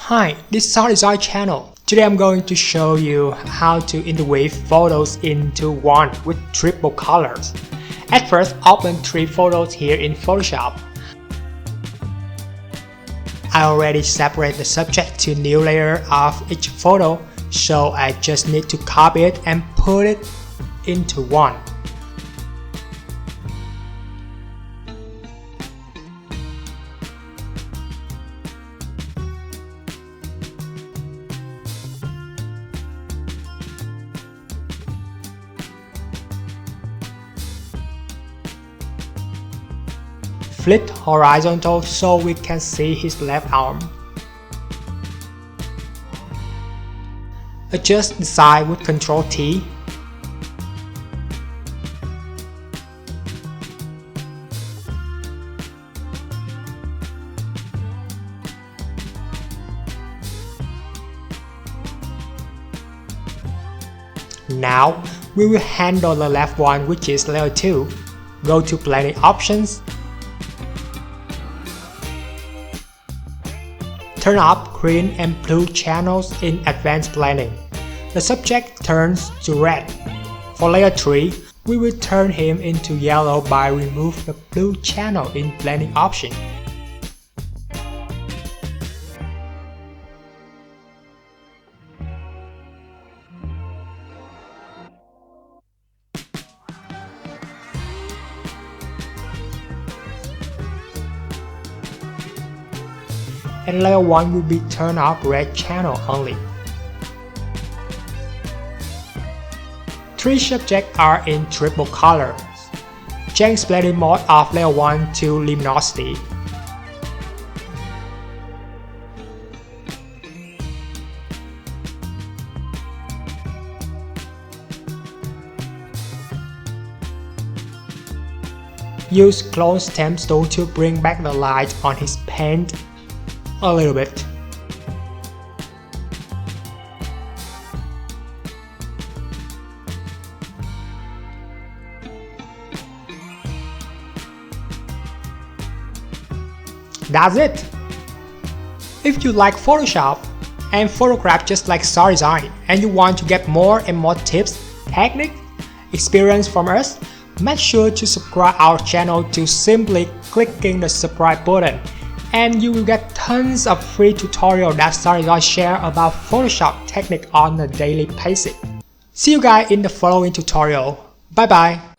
Hi, this is SADESIGN channel. Today I'm going to show you how to interweave photos into one with triple colors. At first, open 3 photos here in Photoshop. I already separate the subject to new layer of each photo, so I just need to copy it and put it into one. Flip horizontal so we can see his left arm. Adjust the size with Ctrl T. Now we will handle the left one, which is layer 2. Go to blending options. Turn off green and blue channels in advanced blending. The subject turns to red. For layer 3, we will turn him into yellow by removing the blue channel in blending option. And layer 1 will be turn off red channel only. 3 subjects are in triple colors. Change blending mode of layer 1 to luminosity. Use clone stamp tool to bring back the light on his paint a little bit. That's it! If you like Photoshop and photograph just like SADESIGN and you want to get more and more tips, technique, experience from us, make sure to subscribe our channel to simply clicking the subscribe button, and you will get tons of free tutorials that SADESIGN share about Photoshop technique on a daily basis. See you guys in the following tutorial. Bye bye!